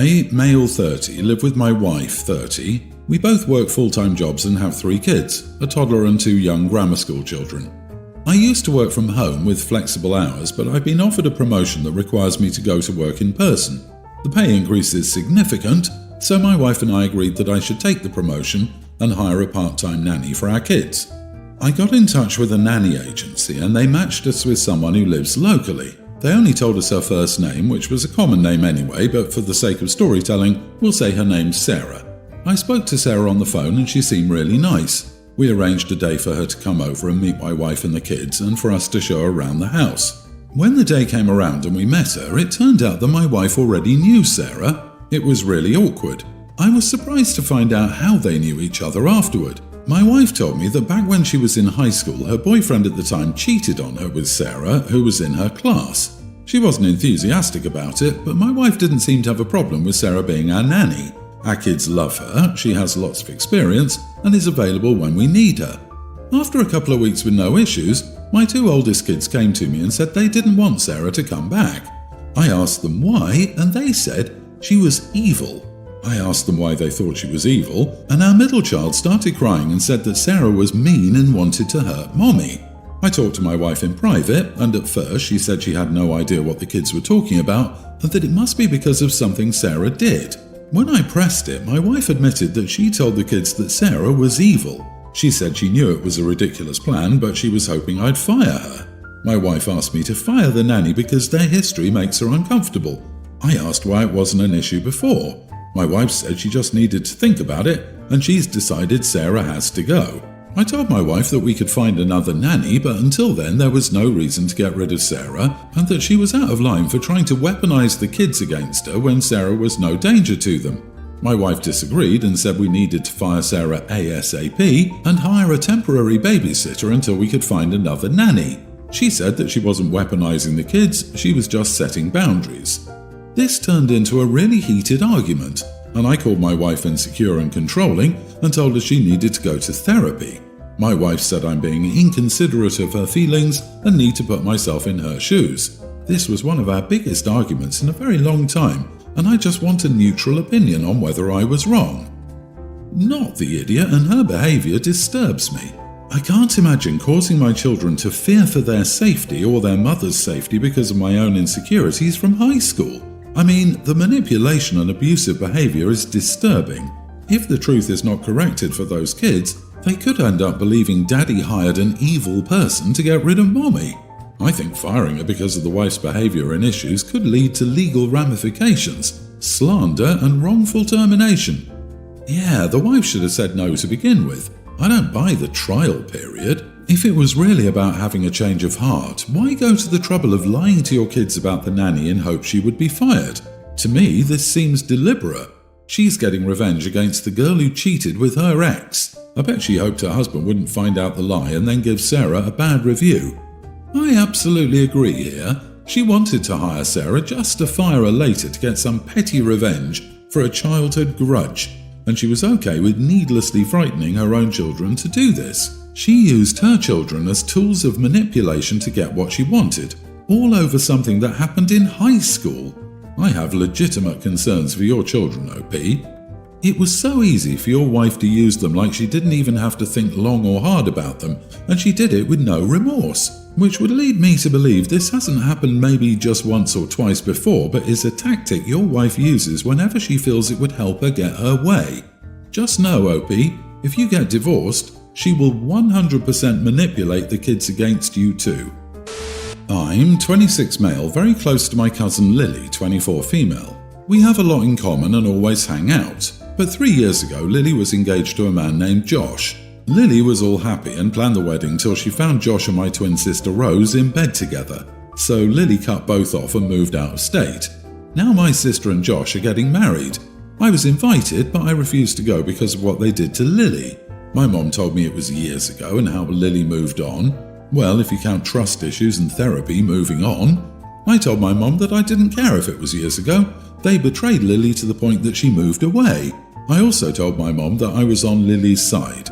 I, male 30, live with my wife 30. We both work full-time jobs and have 3 kids, a toddler and 2 young grammar school children. I used to work from home with flexible hours, but I've been offered a promotion that requires me to go to work in person. The pay increase is significant, so my wife and I agreed that I should take the promotion and hire a part-time nanny for our kids. I got in touch with a nanny agency and they matched us with someone who lives locally. They only told us her first name, which was a common name anyway, but for the sake of storytelling, we'll say her name's Sarah. I spoke to Sarah on the phone and she seemed really nice. We arranged a day for her to come over and meet my wife and the kids and for us to show her around the house. When the day came around and we met her, it turned out that my wife already knew Sarah. It was really awkward. I was surprised to find out how they knew each other afterward. My wife told me that back when she was in high school, her boyfriend at the time cheated on her with Sarah, who was in her class. She wasn't enthusiastic about it, but my wife didn't seem to have a problem with Sarah being our nanny. Our kids love her, she has lots of experience, and is available when we need her. After a couple of weeks with no issues, my 2 oldest kids came to me and said they didn't want Sarah to come back. I asked them why, and they said she was evil. I asked them why they thought she was evil, and our middle child started crying and said that Sarah was mean and wanted to hurt Mommy. I talked to my wife in private, and at first she said she had no idea what the kids were talking about, and that it must be because of something Sarah did. When I pressed it, my wife admitted that she told the kids that Sarah was evil. She said she knew it was a ridiculous plan, but she was hoping I'd fire her. My wife asked me to fire the nanny because their history makes her uncomfortable. I asked why it wasn't an issue before. My wife said she just needed to think about it, and she's decided Sarah has to go. I told my wife that we could find another nanny, but until then there was no reason to get rid of Sarah, and that she was out of line for trying to weaponize the kids against her when Sarah was no danger to them. My wife disagreed and said we needed to fire Sarah ASAP and hire a temporary babysitter until we could find another nanny. She said that she wasn't weaponizing the kids, she was just setting boundaries. This turned into a really heated argument, and I called my wife insecure and controlling and told her she needed to go to therapy. My wife said I'm being inconsiderate of her feelings and need to put myself in her shoes. This was one of our biggest arguments in a very long time, and I just want a neutral opinion on whether I was wrong. Not the idiot, and her behavior disturbs me. I can't imagine causing my children to fear for their safety or their mother's safety because of my own insecurities from high school. I mean, the manipulation and abusive behavior is disturbing. If the truth is not corrected for those kids, they could end up believing Daddy hired an evil person to get rid of Mommy. I think firing her because of the wife's behavior and issues could lead to legal ramifications, slander and wrongful termination. Yeah, the wife should have said no to begin with. I don't buy the trial period. If it was really about having a change of heart, why go to the trouble of lying to your kids about the nanny in hopes she would be fired? To me, this seems deliberate. She's getting revenge against the girl who cheated with her ex. I bet she hoped her husband wouldn't find out the lie and then give Sarah a bad review. I absolutely agree here. She wanted to hire Sarah just to fire her later to get some petty revenge for a childhood grudge, and she was okay with needlessly frightening her own children to do this. She used her children as tools of manipulation to get what she wanted, all over something that happened in high school. I have legitimate concerns for your children, OP. It was so easy for your wife to use them like she didn't even have to think long or hard about them, and she did it with no remorse, which would lead me to believe this hasn't happened maybe just once or twice before, but is a tactic your wife uses whenever she feels it would help her get her way. Just know, OP, if you get divorced, she will 100% manipulate the kids against you too. I'm 26 male, very close to my cousin Lily, 24 female. We have a lot in common and always hang out. But 3 years ago, Lily was engaged to a man named Josh. Lily was all happy and planned the wedding till she found Josh and my twin sister Rose in bed together. So Lily cut both off and moved out of state. Now my sister and Josh are getting married. I was invited, but I refused to go because of what they did to Lily. My mom told me it was years ago and how Lily moved on. Well, if you count trust issues and therapy, moving on. I told my mom that I didn't care if it was years ago. They betrayed Lily to the point that she moved away. I also told my mom that I was on Lily's side.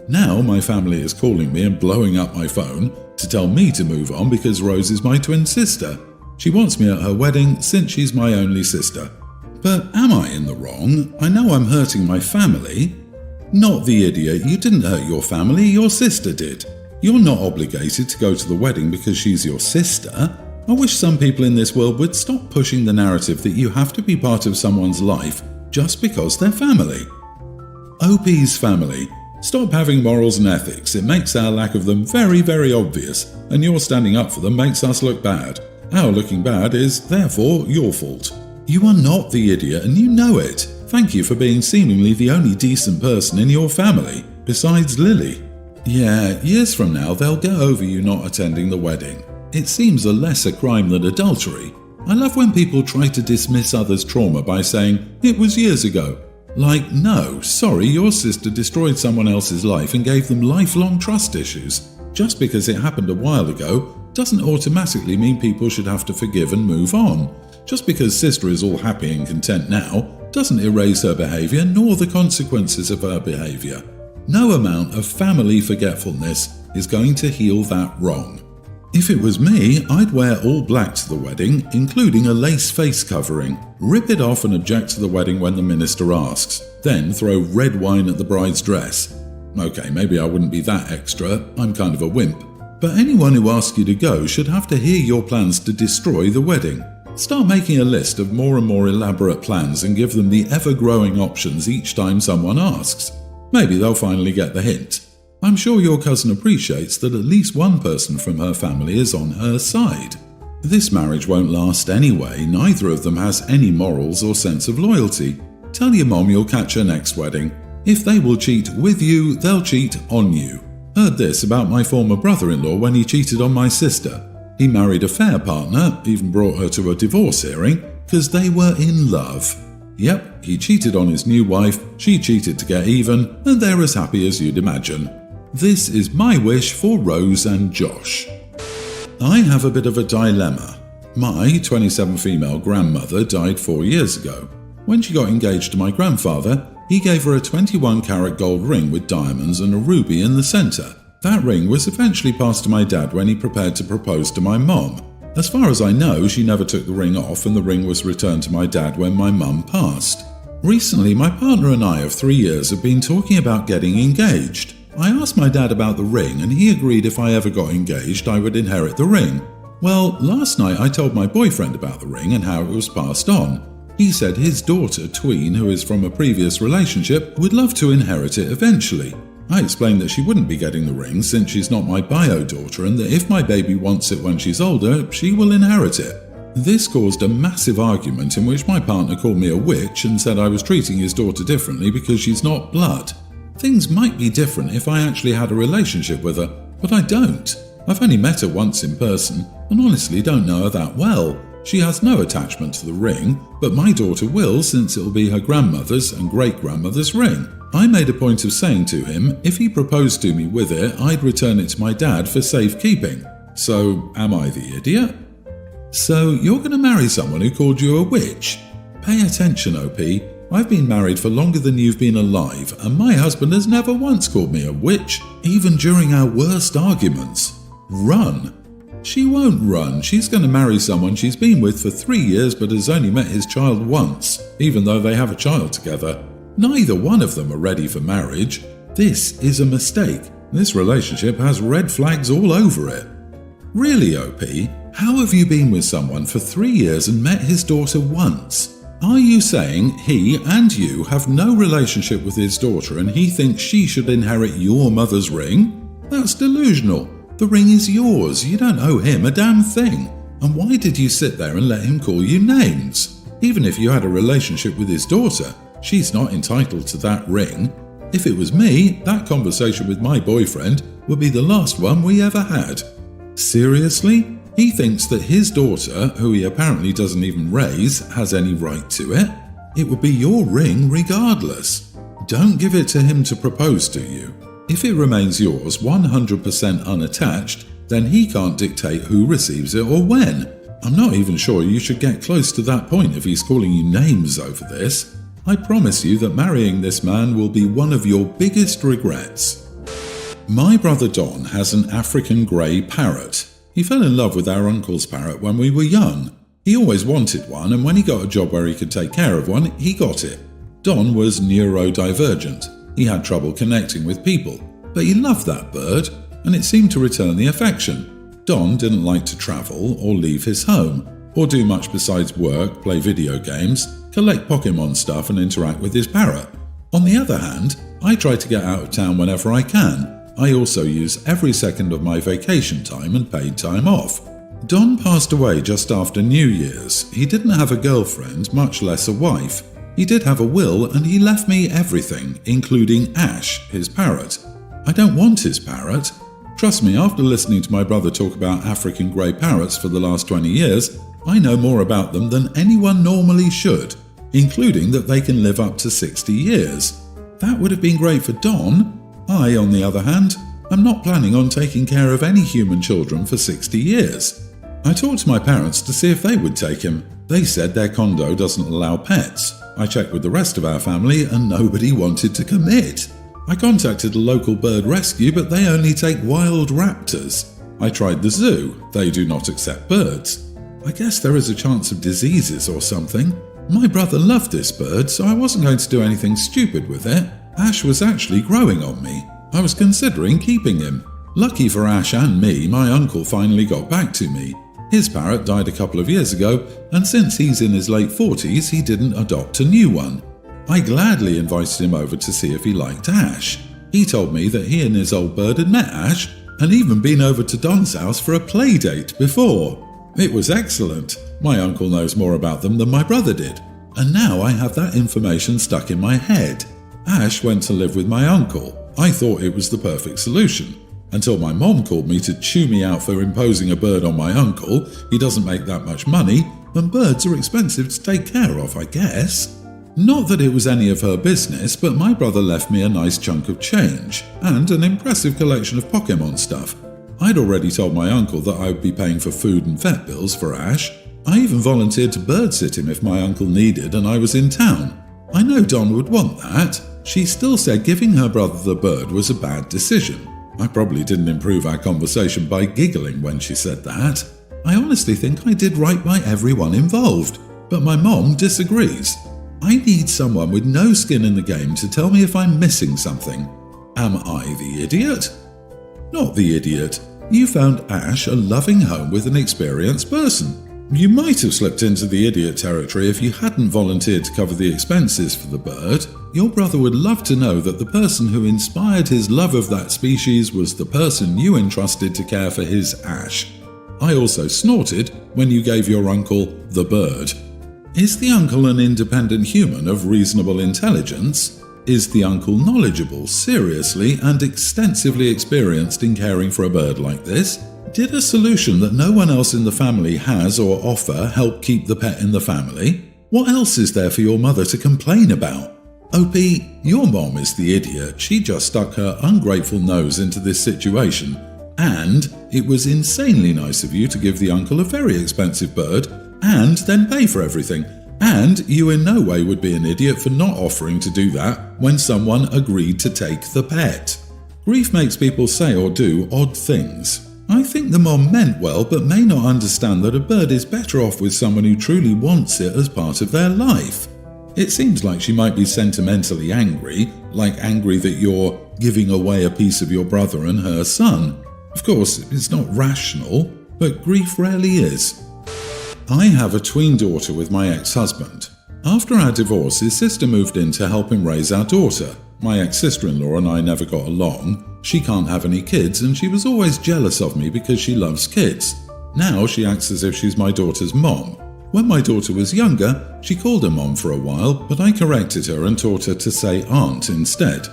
Now my family is calling me and blowing up my phone to tell me to move on because Rose is my twin sister. She wants me at her wedding since she's my only sister. But am I in the wrong? I know I'm hurting my family. Not the idiot, you didn't hurt your family, your sister did. You're not obligated to go to the wedding because she's your sister. I wish some people in this world would stop pushing the narrative that you have to be part of someone's life just because they're family. OP's family. Stop having morals and ethics, it makes our lack of them very, very obvious, and your standing up for them makes us look bad. Our looking bad is, therefore, your fault. You are not the idiot and you know it. Thank you for being seemingly the only decent person in your family, besides Lily. Yeah, years from now they'll get over you not attending the wedding. It seems a lesser crime than adultery. I love when people try to dismiss others' trauma by saying, it was years ago. Like, no, sorry, your sister destroyed someone else's life and gave them lifelong trust issues. Just because it happened a while ago doesn't automatically mean people should have to forgive and move on. Just because sister is all happy and content now doesn't erase her behaviour nor the consequences of her behaviour. No amount of family forgetfulness is going to heal that wrong. If it was me, I'd wear all black to the wedding, including a lace face covering, rip it off and object to the wedding when the minister asks, then throw red wine at the bride's dress. Okay, maybe I wouldn't be that extra, I'm kind of a wimp. But anyone who asks you to go should have to hear your plans to destroy the wedding. Start making a list of more and more elaborate plans and give them the ever-growing options each time someone asks. Maybe they'll finally get the hint. I'm sure your cousin appreciates that at least one person from her family is on her side. This marriage won't last anyway, neither of them has any morals or sense of loyalty. Tell your mom you'll catch her next wedding. If they will cheat with you, they'll cheat on you. Heard this about my former brother-in-law when he cheated on my sister. He married a fair partner, even brought her to a divorce hearing, because they were in love. Yep, he cheated on his new wife, she cheated to get even, and they're as happy as you'd imagine. This is my wish for Rose and Josh. I have a bit of a dilemma. My 27 female grandmother died 4 years ago. When she got engaged to my grandfather, he gave her a 21-carat gold ring with diamonds and a ruby in the centre. That ring was eventually passed to my dad when he prepared to propose to my mom. As far as I know, she never took the ring off and the ring was returned to my dad when my mum passed. Recently, my partner and I of 3 years have been talking about getting engaged. I asked my dad about the ring and he agreed if I ever got engaged I would inherit the ring. Well, last night I told my boyfriend about the ring and how it was passed on. He said his daughter, Tween, who is from a previous relationship, would love to inherit it eventually. I explained that she wouldn't be getting the ring since she's not my bio daughter and that if my baby wants it when she's older, she will inherit it. This caused a massive argument in which my partner called me a witch and said I was treating his daughter differently because she's not blood. Things might be different if I actually had a relationship with her, but I don't. I've only met her once in person and honestly don't know her that well. She has no attachment to the ring, but my daughter will since it will be her grandmother's and great-grandmother's ring. I made a point of saying to him if he proposed to me with it, I'd return it to my dad for safekeeping. So, am I the idiot? So, you're going to marry someone who called you a witch? Pay attention, OP. I've been married for longer than you've been alive, and my husband has never once called me a witch, even during our worst arguments. Run. She won't run. She's going to marry someone she's been with for 3 years but has only met his child once, even though they have a child together. Neither one of them are ready for marriage. This is a mistake. This relationship has red flags all over it. Really, OP? How have you been with someone for 3 years and met his daughter once? Are you saying he and you have no relationship with his daughter and he thinks she should inherit your mother's ring? That's delusional. The ring is yours. You don't owe him a damn thing. And why did you sit there and let him call you names? Even if you had a relationship with his daughter, she's not entitled to that ring. If it was me, that conversation with my boyfriend would be the last one we ever had. Seriously? He thinks that his daughter, who he apparently doesn't even raise, has any right to it. It would be your ring regardless. Don't give it to him to propose to you. If it remains yours 100% unattached, then he can't dictate who receives it or when. I'm not even sure you should get close to that point if he's calling you names over this. I promise you that marrying this man will be one of your biggest regrets. My brother Don has an African grey parrot. He fell in love with our uncle's parrot when we were young. He always wanted one, and when he got a job where he could take care of one, he got it. Don was neurodivergent. He had trouble connecting with people, but he loved that bird, and it seemed to return the affection. Don didn't like to travel or leave his home, or do much besides work, play video games, collect Pokemon stuff and interact with his parrot. On the other hand, I try to get out of town whenever I can. I also use every second of my vacation time and paid time off. Don passed away just after New Year's. He didn't have a girlfriend, much less a wife. He did have a will, and he left me everything, including Ash, his parrot. I don't want his parrot. Trust me, after listening to my brother talk about African grey parrots for the last 20 years, I know more about them than anyone normally should, including that they can live up to 60 years. That would have been great for Don. I, on the other hand, am not planning on taking care of any human children for 60 years. I talked to my parents to see if they would take him. They said their condo doesn't allow pets. I checked with the rest of our family and nobody wanted to commit. I contacted a local bird rescue, but they only take wild raptors. I tried the zoo. They do not accept birds. I guess there is a chance of diseases or something. My brother loved this bird, so I wasn't going to do anything stupid with it. Ash was actually growing on me. I was considering keeping him. Lucky for Ash and me, my uncle finally got back to me. His parrot died a couple of years ago, and since he's in his late 40s, he didn't adopt a new one. I gladly invited him over to see if he liked Ash. He told me that he and his old bird had met Ash, and even been over to Don's house for a play date before. It was excellent. My uncle knows more about them than my brother did, and now I have that information stuck in my head. Ash went to live with my uncle. I thought it was the perfect solution. Until my mom called me to chew me out for imposing a bird on my uncle. He doesn't make that much money, and birds are expensive to take care of, I guess. Not that it was any of her business, but my brother left me a nice chunk of change, and an impressive collection of Pokemon stuff. I'd already told my uncle that I would be paying for food and vet bills for Ash. I even volunteered to bird sit him if my uncle needed and I was in town. I know Don would want that. She still said giving her brother the bird was a bad decision. I probably didn't improve our conversation by giggling when she said that. I honestly think I did right by everyone involved, but my mom disagrees. I need someone with no skin in the game to tell me if I'm missing something. Am I the idiot? Not the idiot. You found Ash a loving home with an experienced person. You might have slipped into the idiot territory if you hadn't volunteered to cover the expenses for the bird. Your brother would love to know that the person who inspired his love of that species was the person you entrusted to care for his Ash. I also snorted when you gave your uncle the bird. Is the uncle an independent human of reasonable intelligence? Is the uncle knowledgeable, seriously, and extensively experienced in caring for a bird like this? Did a solution that no one else in the family has or offer help keep the pet in the family? What else is there for your mother to complain about? OP, your mom is the idiot. She just stuck her ungrateful nose into this situation. And it was insanely nice of you to give the uncle a very expensive bird and then pay for everything. And you in no way would be an idiot for not offering to do that when someone agreed to take the pet. Grief makes people say or do odd things. I think the mom meant well, but may not understand that a bird is better off with someone who truly wants it as part of their life. It seems like she might be sentimentally angry, like angry that you're giving away a piece of your brother and her son. Of course, it's not rational, but grief rarely is. I have a tween daughter with my ex-husband. After our divorce, his sister moved in to help him raise our daughter. My ex-sister-in-law and I never got along. She can't have any kids, and she was always jealous of me because she loves kids. Now she acts as if she's my daughter's mom. When my daughter was younger, she called her mom for a while, but I corrected her and taught her to say aunt instead.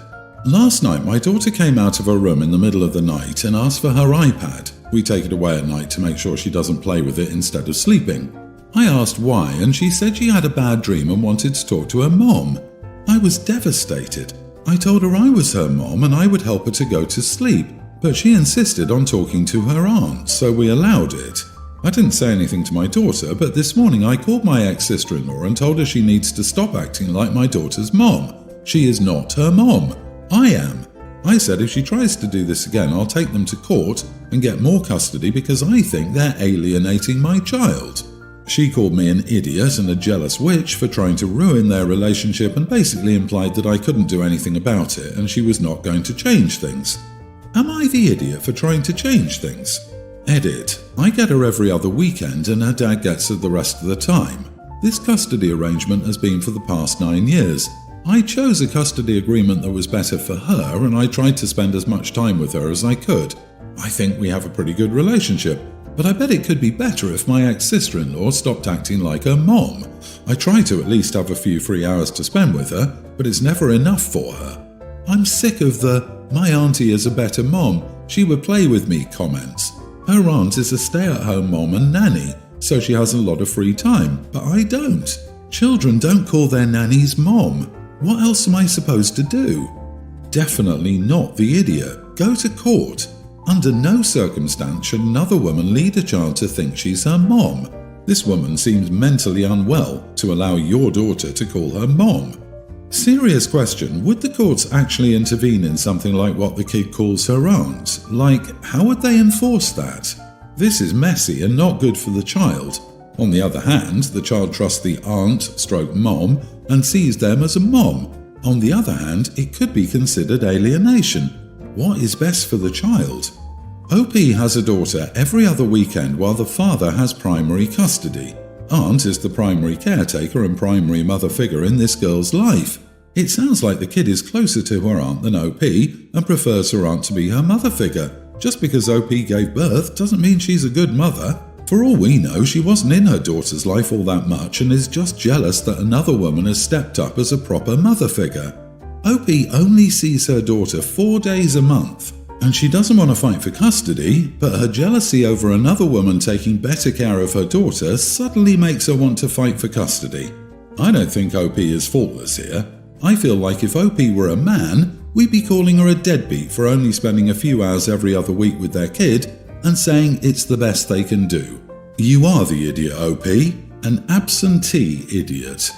Last night, my daughter came out of her room in the middle of the night and asked for her iPad. We take it away at night to make sure she doesn't play with it instead of sleeping. I asked why, and she said she had a bad dream and wanted to talk to her mom. I was devastated. I told her I was her mom and I would help her to go to sleep, but she insisted on talking to her aunt, so we allowed it. I didn't say anything to my daughter, but this morning I called my ex-sister-in-law and told her she needs to stop acting like my daughter's mom. She is not her mom. I am. I said if she tries to do this again, I'll take them to court and get more custody because I think they're alienating my child. She called me an idiot and a jealous witch for trying to ruin their relationship and basically implied that I couldn't do anything about it and she was not going to change things. Am I the idiot for trying to change things? Edit. I get her every other weekend and her dad gets her the rest of the time. This custody arrangement has been for the past 9 years. I chose a custody agreement that was better for her and I tried to spend as much time with her as I could. I think we have a pretty good relationship, but I bet it could be better if my ex-sister-in-law stopped acting like her mom. I try to at least have a few free hours to spend with her, but it's never enough for her. I'm sick of the "my auntie is a better mom, she would play with me" comments. Her aunt is a stay-at-home mom and nanny, so she has a lot of free time, but I don't. Children don't call their nannies mom. What else am I supposed to do? Definitely not the idiot. Go to court. Under no circumstance should another woman lead a child to think she's her mom. This woman seems mentally unwell to allow your daughter to call her mom. Serious question, would the courts actually intervene in something like what the kid calls her aunt? Like, how would they enforce that? This is messy and not good for the child. On the other hand, the child trusts the aunt/mom and sees them as a mom. On the other hand, it could be considered alienation. What is best for the child? OP has a daughter every other weekend while the father has primary custody. Aunt is the primary caretaker and primary mother figure in this girl's life. It sounds like the kid is closer to her aunt than OP and prefers her aunt to be her mother figure. Just because OP gave birth doesn't mean she's a good mother. For all we know, she wasn't in her daughter's life all that much and is just jealous that another woman has stepped up as a proper mother figure. OP only sees her daughter 4 days a month, and she doesn't want to fight for custody, but her jealousy over another woman taking better care of her daughter suddenly makes her want to fight for custody. I don't think OP is faultless here. I feel like if OP were a man, we'd be calling her a deadbeat for only spending a few hours every other week with their kid and saying it's the best they can do. You are the idiot, OP, an absentee idiot.